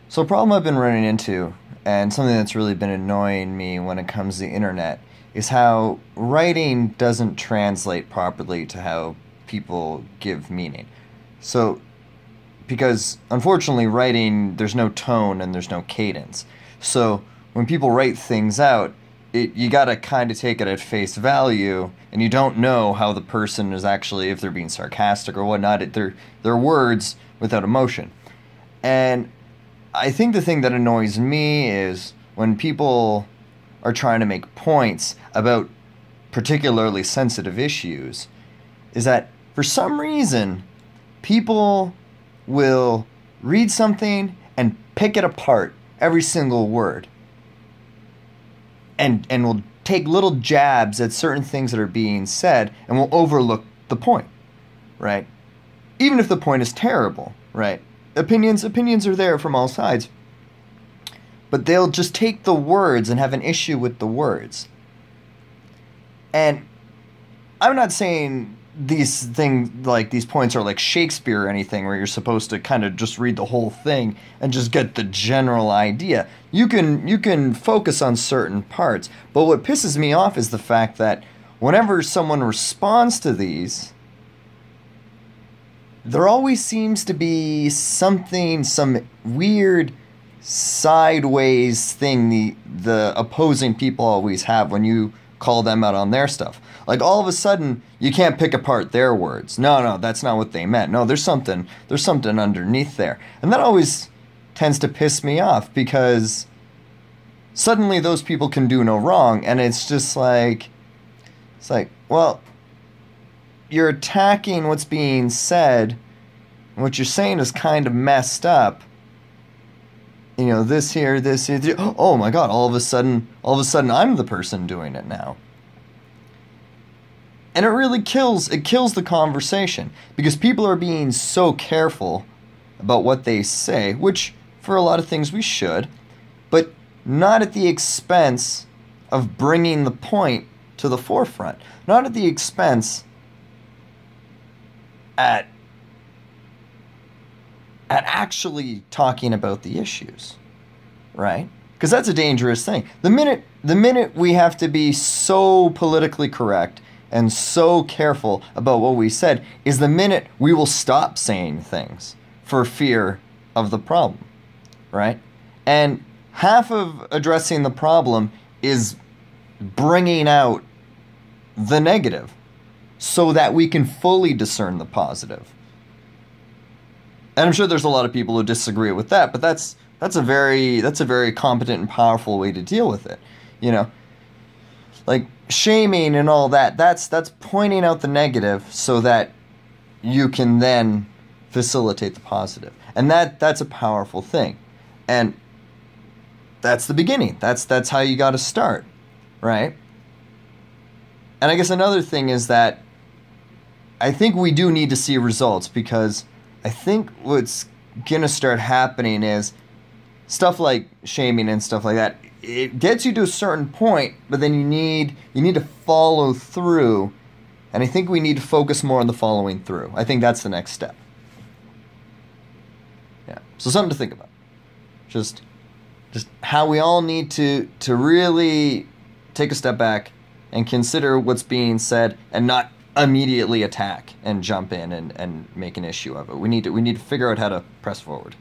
So a problem I've been running into, and something that's really been annoying me when it comes to the internet, is how writing doesn't translate properly to how people give meaning. So, because unfortunately, writing, there's no tone and there's no cadence. So, when people write things out, you gotta kind of take it at face value, and you don't know how the person is actually, if they're being sarcastic or whatnot. They're words without emotion. And I think the thing that annoys me is when people are trying to make points about particularly sensitive issues, is that for some reason people will read something and pick it apart, every single word, and will take little jabs at certain things that are being said and will overlook the point, right? Even if the point is terrible, right? Opinions are there from all sides, but they'll just take the words and have an issue with the words. And I'm not saying these things, like these points, are like Shakespeare or anything where you're supposed to kind of just read the whole thing and just get the general idea. You can focus on certain parts, but what pisses me off is the fact that whenever someone responds to these, there always seems to be something, some weird sideways thing the opposing people always have when you call them out on their stuff. Like all of a sudden, you can't pick apart their words. No, that's not what they meant. No, there's something underneath there. And that always tends to piss me off because suddenly those people can do no wrong, and it's like, well, you're attacking what's being said, and what you're saying is kind of messed up. You know, this here, oh my god, all of a sudden I'm the person doing it now. And it really kills the conversation, because people are being so careful about what they say, which for a lot of things we should, but not at the expense of bringing the point to the forefront. Not at the expense at actually talking about the issues, right? Because that's a dangerous thing. The minute we have to be so politically correct and so careful about what we said is the minute we will stop saying things for fear of the problem, right? And half of addressing the problem is bringing out the negative so that we can fully discern the positive. And I'm sure there's a lot of people who disagree with that, but that's a very competent and powerful way to deal with it. You know, like shaming and all that, that's pointing out the negative so that you can then facilitate the positive. And that's a powerful thing. And that's the beginning. That's how you got to start, right? And I guess another thing is that I think we do need to see results, because I think what's going to start happening is stuff like shaming and stuff like that. It gets you to a certain point, but then you need to follow through, and I think we need to focus more on the following through. I think that's the next step. Yeah. So something to think about. Just how we all need to really take a step back and consider what's being said and not immediately attack and jump in and make an issue of it. We need to figure out how to press forward.